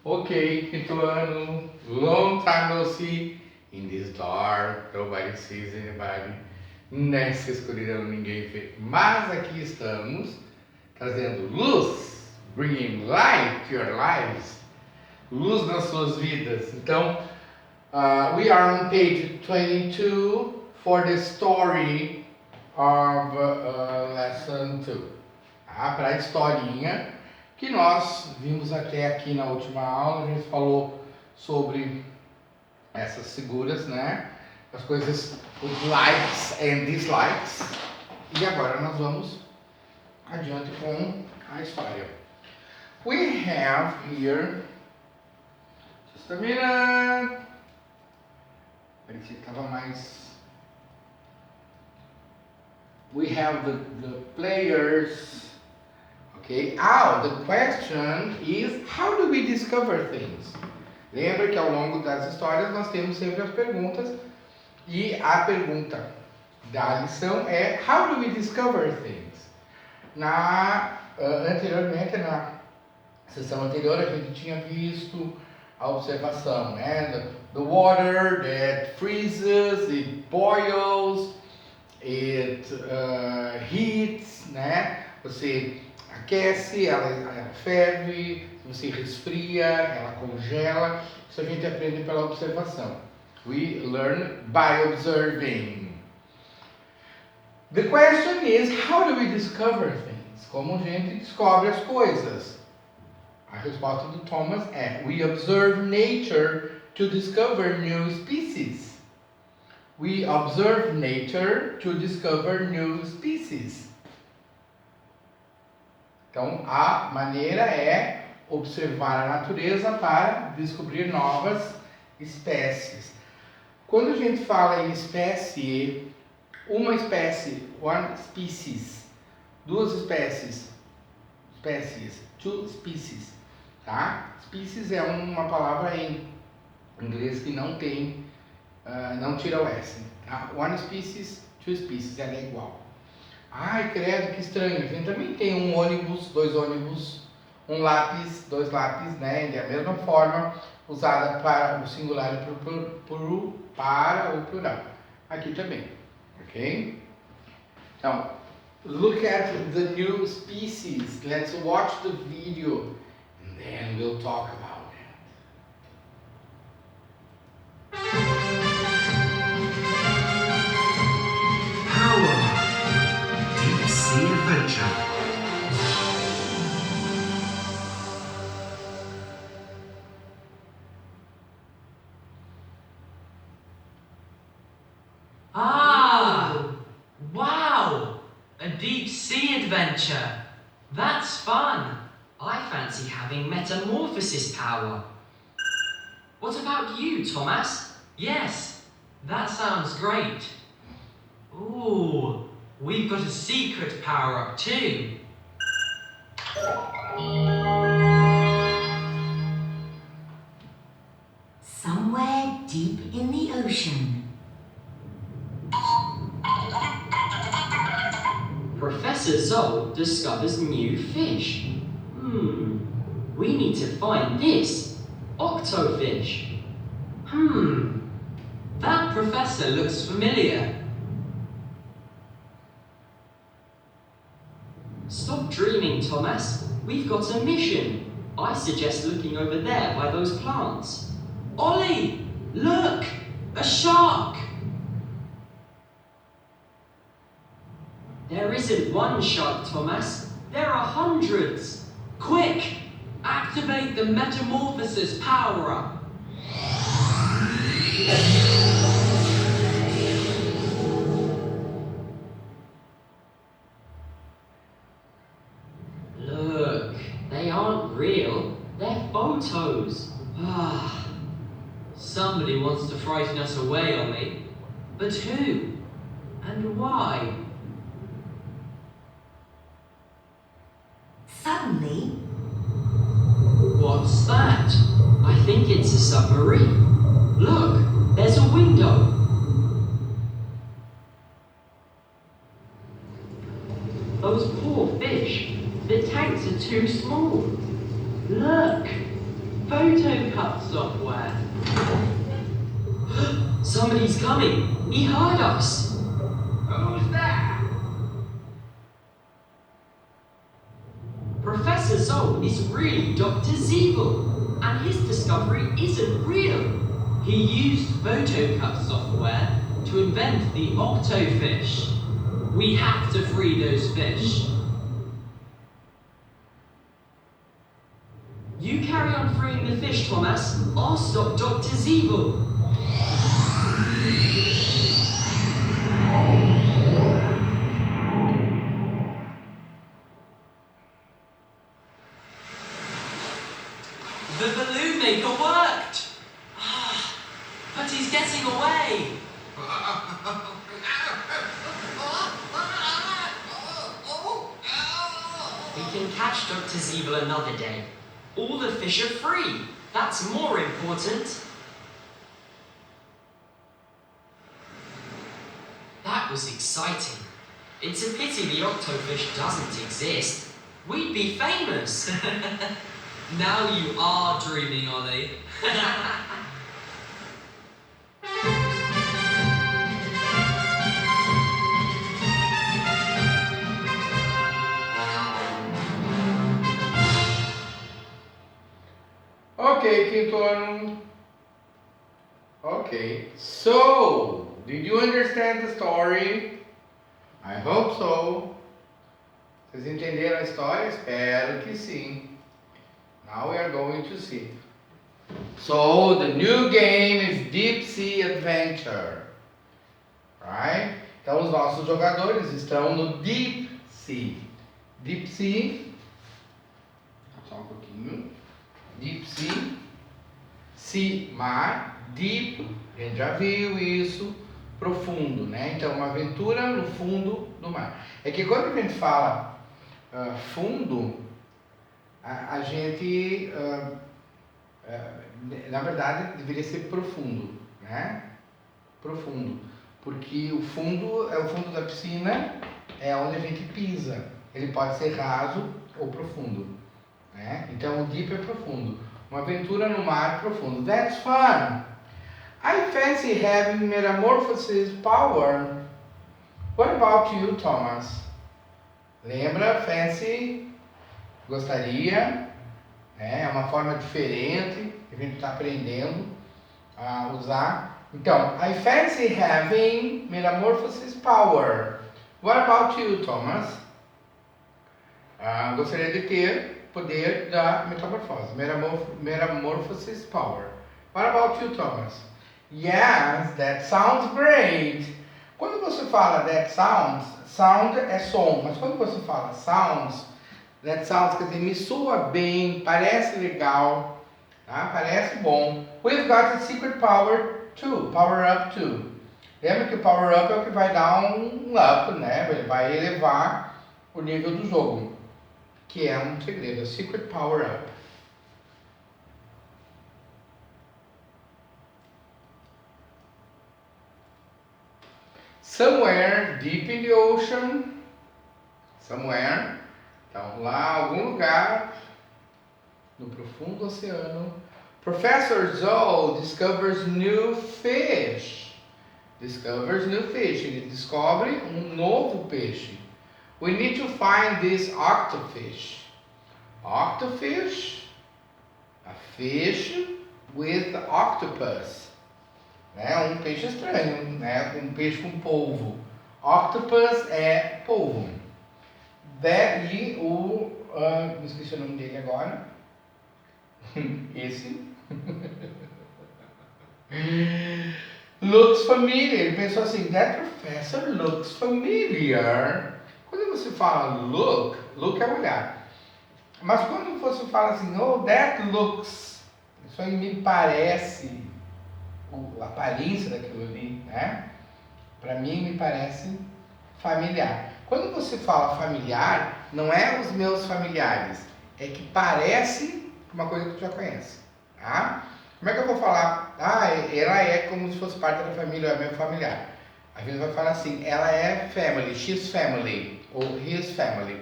Okay, quinto ano, long time no see. In this dark, nobody sees anybody. Nessa escuridão ninguém vê. Mas aqui estamos, trazendo luz, bringing light to your lives. Luz nas suas vidas. Então, we are on page 22 for the story of lesson 2. Para a historinha que nós vimos até aqui na última aula. A gente falou sobre essas figuras, né? As coisas, os likes and dislikes. E agora nós vamos adiante com a história. We have here, just a minute. Parecia que estava mais. We have the players. Okay. The question is, how do we discover things? Lembra que ao longo das histórias nós temos sempre as perguntas, e a pergunta da lição é how do we discover things? Anteriormente, na sessão anterior, a gente tinha visto a observação, né? The water that freezes, it boils, it heats, né? Você aquece, ela ferve, você resfria, ela congela. Isso a gente aprende pela observação. We learn by observing. The question is, how do we discover things? Como a gente descobre as coisas? A resposta do Thomas é: we observe nature to discover new species. We observe nature to discover new species. Então, a maneira é observar a natureza para descobrir novas espécies. Quando a gente fala em espécie, uma espécie, one species, duas espécies, two species, tá? Species é uma palavra em inglês que não tem, não tira o S, tá? One species, two species, ela é igual. Ai, credo, que estranho. A gente também tem um ônibus, dois ônibus, um lápis, dois lápis, né? É a mesma forma usada para o singular e para o plural. Aqui também, ok? Então, look at the new species. Let's watch the video and then we'll talk about it. Sea adventure. Wow! A deep sea adventure. That's fun. I fancy having metamorphosis power. What about you, Thomas? Yes, that sounds great. Ooh. We've got a secret power-up too. Somewhere deep in the ocean. Professor Zoll discovers new fish. We need to find this octofish. That professor looks familiar. Stop dreaming, Thomas. We've got a mission. I suggest looking over there by those plants. Ollie, look! A shark! There isn't one shark, Thomas. There are hundreds. Quick! Activate the metamorphosis power-up. Look, they aren't real. They're photos. Somebody wants to frighten us away, Ollie. But who? And why? Suddenly, What's that? I think it's a submarine. Look, there's a window. Those poor fish. The tanks are too small. Look, photo cut software. Somebody's coming. He heard us. Who's that? Professor Zoll is really Dr. Zeeble, and his discovery isn't real. He used photo cut software to invent the octofish. We have to free those fish. You carry on freeing the fish, Thomas. I'll stop Dr. Zeeble. The balloon maker worked! But he's getting away! We can catch Dr. Zeeble another day. All the fish are free. That's more important. That was exciting. It's a pity the octofish doesn't exist. We'd be famous. Now you are dreaming, Ollie. Okay, quinto ano. Okay, so did you understand the story? I hope so. Vocês entenderam a história? Espero que sim. Now we are going to see. So the new game is Deep Sea Adventure. Right? Então os nossos jogadores estão no Deep Sea. Deep Sea. Só um pouquinho. Deep Sea. Sea, mar. Deep, a gente já viu isso. Profundo, né? Então uma aventura no fundo do mar. É que quando a gente fala fundo, a gente, na verdade, deveria ser profundo, né? Profundo, porque o fundo é o fundo da piscina, é onde a gente pisa. Ele pode ser raso ou profundo, né? Então o deep é profundo. Uma aventura no mar profundo. That's fun. I fancy having metamorphosis power. What about you, Thomas? Lembra? Fancy? Gostaria, né? É uma forma diferente que a gente está aprendendo a usar. Então, I fancy having metamorphosis power. What about you, Thomas? Gostaria de ter poder da metamorfose. Metamorphosis power. What about you, Thomas? Yes, that sounds great. Quando você fala that sounds, sound é som, mas quando você fala sounds, that sounds quer dizer me soa bem, parece legal, tá? Parece bom. We've got a secret power too, power up too. Lembra que o power up é o que vai dar um up, né? Ele vai elevar o nível do jogo, que é um segredo, a secret power up. Somewhere deep in the ocean, somewhere, então lá, algum lugar no profundo oceano, Professor Zoll discovers new fish. Discovers new fish. Ele descobre um novo peixe. We need to find this octofish. Octofish, a fish with octopus. Um peixe estranho, né? Um peixe com polvo. Octopus é polvo. E o... me esqueci o nome dele agora. Esse. Looks familiar. Ele pensou assim, that professor looks familiar. Quando você fala look é olhar. Mas quando você fala assim, oh, that looks, isso aí me parece... a aparência daquilo ali, né? Para mim me parece familiar. Quando você fala familiar, não é os meus familiares, é que parece uma coisa que tu já conhece, tá? Como é que eu vou falar? Ela é como se fosse parte da família, é meu familiar. A gente vai falar assim, ela é family, she's family, ou his family.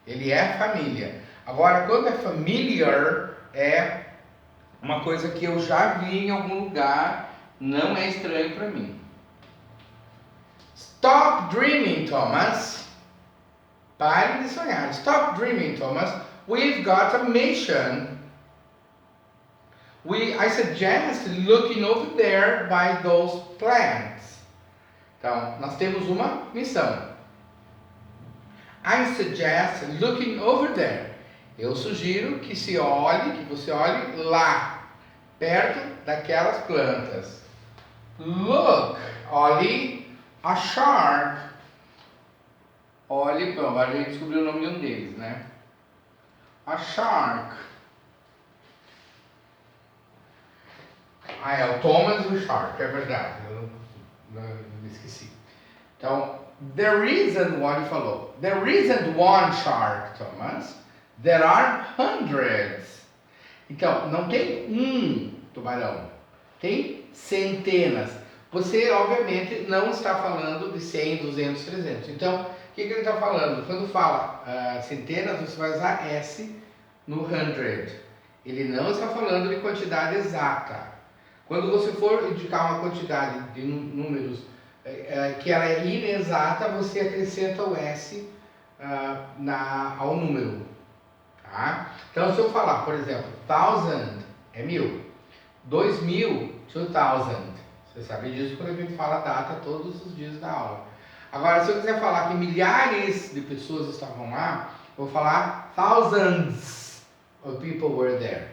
Ele é família. Agora, quando é familiar, é Uma coisa que eu já vi em algum lugar, não é estranho para mim. Stop dreaming, Thomas. Pare de sonhar. Stop dreaming, Thomas. We've got a mission. I suggest looking over there by those plants. Então, nós temos uma missão. I suggest looking over there. Eu sugiro que você olhe lá, perto daquelas plantas. Look, olhe a shark. Olhe, agora a gente descobriu o nome de um deles, né? A shark. Ah, é o Thomas e o shark, é verdade. Eu me esqueci. Então, there isn't what ele falou. There isn't one shark, Thomas. There are hundreds. Então, não tem um tubarão. Tem centenas. Você, obviamente, não está falando de 100, 200, 300. Então, o que ele está falando? Quando fala centenas, você vai usar S no hundred. Ele não está falando de quantidade exata. Quando você for indicar uma quantidade de números que ela é inexata, você acrescenta o S ao número. Tá? Então, se eu falar, por exemplo, 1000 é 1000, 2000, 2000. Você sabe disso quando a gente fala a data todos os dias da aula. Agora, se eu quiser falar que milhares de pessoas estavam lá, eu vou falar thousands of people were there.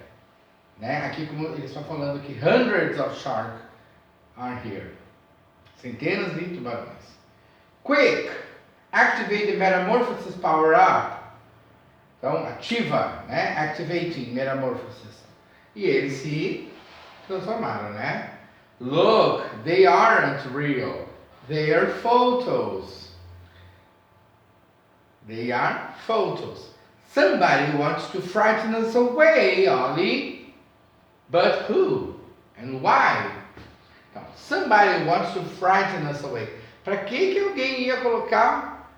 Né? Aqui, como eles estão falando que hundreds of sharks are here. Centenas de tubarões. Quick! Activate the metamorphosis power up. Então, ativa, né? Activating metamorphosis. E eles se transformaram, né? Look, they aren't real. They are photos. They are photos. Somebody wants to frighten us away, Ollie. But who? And why? Então, somebody wants to frighten us away. Para que alguém ia colocar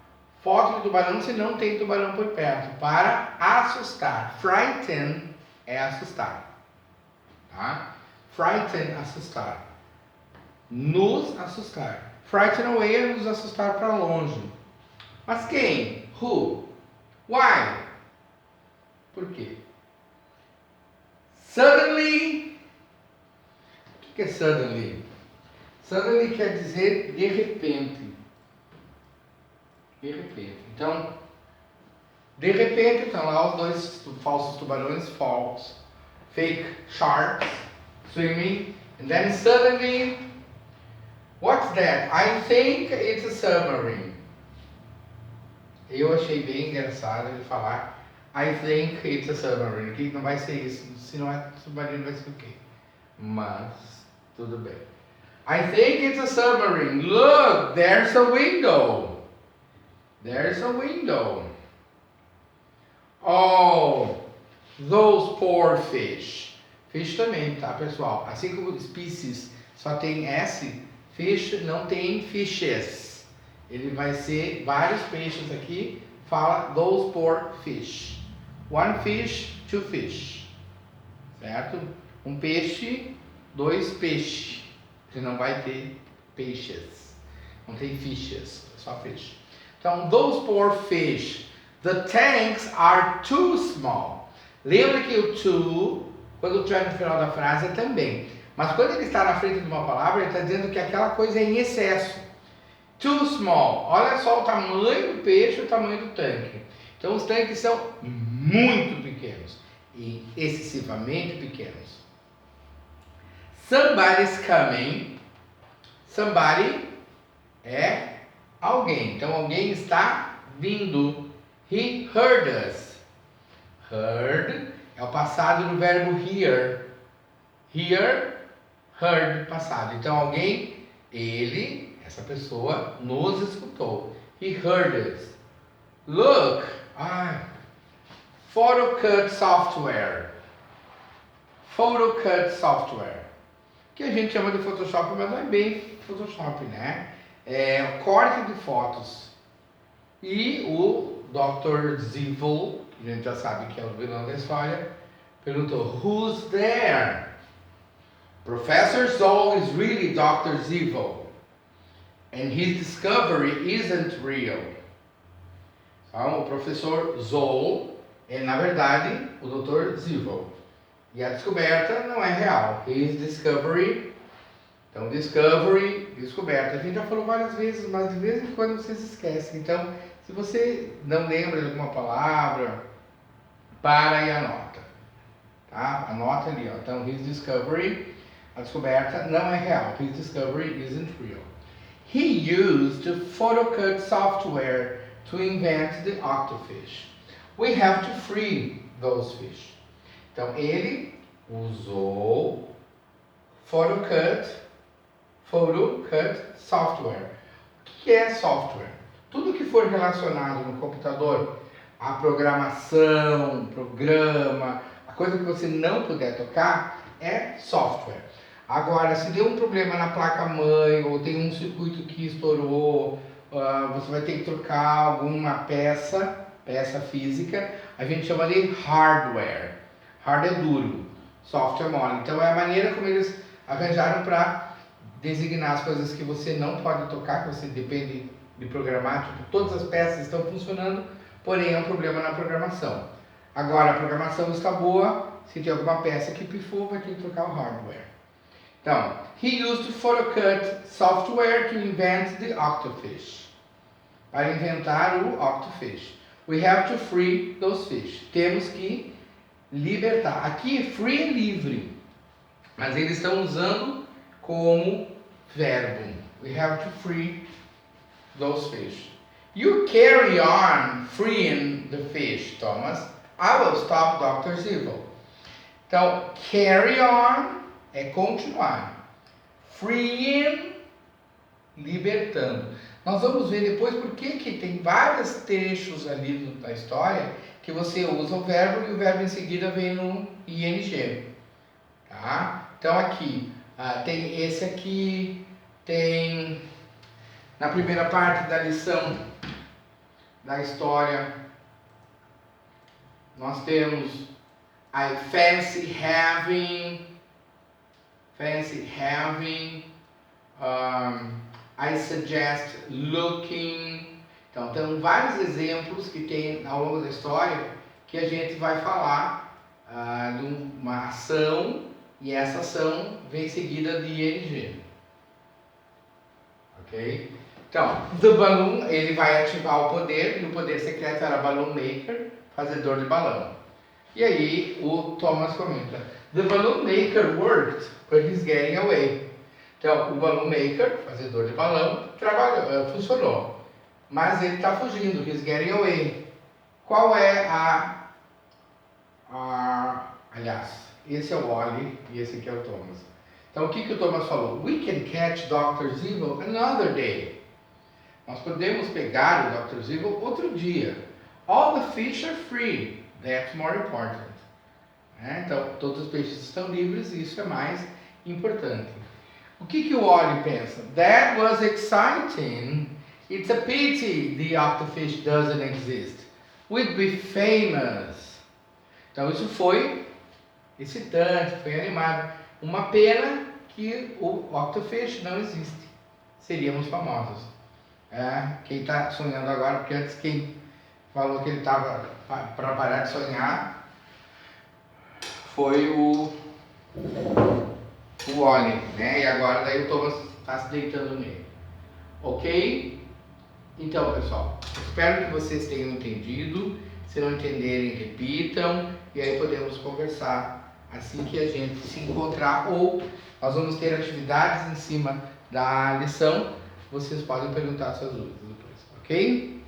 foto de tubarão se não tem tubarão por perto? Para assustar. Frighten é assustar. Tá? Frighten, assustar. Nos assustar. Frighten away é nos assustar para longe. Mas quem? Who? Why? Por quê? Suddenly. O que é suddenly? Suddenly quer dizer de repente. De repente. Então, de repente, estão lá os dois falsos tubarões, false, fake sharks, swimming, and then suddenly, what's that? I think it's a submarine. Eu achei bem engraçado ele falar I think it's a submarine. Que não vai ser isso. Se não é submarino, vai ser o quê? Mas, tudo bem. I think it's a submarine. Look, there's a window. There's a window. Oh, those poor fish. Fish também, tá, pessoal? Assim como species só tem S, fish não tem fishes. Ele vai ser vários peixes aqui. Fala those poor fish. One fish, two fish. Certo? Um peixe, dois peixes. Você não vai ter peixes. Não tem fishes, só fish. Então, those poor fish. The tanks are too small. Lembra que o too, quando estiver no final da frase, é também. Mas quando ele está na frente de uma palavra, ele está dizendo que aquela coisa é em excesso. Too small. Olha só o tamanho do peixe e o tamanho do tanque. Então, os tanques são muito pequenos e excessivamente pequenos. Somebody's coming. Somebody é alguém. Então, alguém está vindo. He heard us. Heard é o passado do verbo hear. Hear, heard, passado. Então, alguém, ele, essa pessoa, nos escutou. He heard us. Look, PhotoCut software. PhotoCut software. Que a gente chama de Photoshop, mas não é bem Photoshop, né? É corte de fotos. E o Dr. Zevil, que a gente já sabe que é o vilão da história, Perguntou, who's there? Professor Zoll is really Dr. Zevil. And his discovery isn't real. Então, o professor Zoll é, na verdade, o Dr. Zevil. E a descoberta não é real. His discovery. Então, discovery, descoberta. A gente já falou várias vezes, mas de vez em quando você se esquece. Então, se você não lembra de alguma palavra, para e anota. Tá? Anota ali, ó. Então, his discovery, a descoberta não é real. His discovery isn't real. He used photocut software to invent the octofish. We have to free those fish. Então, ele usou photocut software. O que é software? Tudo que for relacionado no computador, a programação, programa, a coisa que você não puder tocar, é software. Agora, se deu um problema na placa-mãe, ou tem um circuito que estourou, você vai ter que trocar alguma peça física, a gente chama de hardware. Hard é duro, software é mole. Então, é a maneira como eles arranjaram para designar as coisas que você não pode tocar, que você depende de programar, tipo, todas as peças estão funcionando, porém é um problema na programação. Agora, a programação está boa, se tem alguma peça que pifou, vai ter que trocar o hardware. Então, he used photocut software to invent the octofish. Para inventar o octofish. We have to free those fish. Temos que libertar. Aqui, free é livre, mas eles estão usando como verbo. We have to free those fish. You carry on freeing the fish, Thomas. I will stop Dr. Zevil. Então, carry on é continuar. Freeing, libertando. Nós vamos ver depois por que tem vários trechos ali da história que você usa o verbo e o verbo em seguida vem no ing. Tá? Então aqui, tem esse aqui, tem na primeira parte da lição da história, nós temos I fancy having, I suggest looking. Então, tem vários exemplos que tem ao longo da história que a gente vai falar de uma ação e essa ação vem seguida de ing. Ok? Então, the balloon, ele vai ativar o poder, e o poder secreto era balloon maker, fazedor de balão. E aí o Thomas comenta, the balloon maker worked, but he's getting away. Então, o balloon maker, fazedor de balão, funcionou, mas ele está fugindo, he's getting away. Qual é aliás, esse é o Wally e esse aqui é o Thomas. Então, o que o Thomas falou? We can catch Dr. Zevil another day. Nós podemos pegar o Dr. Zevil outro dia. All the fish are free. That's more important. Então, todos os peixes estão livres e isso é mais importante. O que o Wally pensa? That was exciting. It's a pity the octofish doesn't exist. We'd be famous. Então, isso foi excitante, foi animado. Uma pena que o octofish não existe. Seríamos famosos. Quem está sonhando agora, porque antes quem falou que ele estava para parar de sonhar foi o Wally, né? E agora daí o Thomas está se deitando nele. Ok? Então, pessoal, espero que vocês tenham entendido. Se não entenderem, repitam. E aí podemos conversar assim que a gente se encontrar. Ou nós vamos ter atividades em cima da lição. Vocês podem perguntar suas dúvidas depois, ok?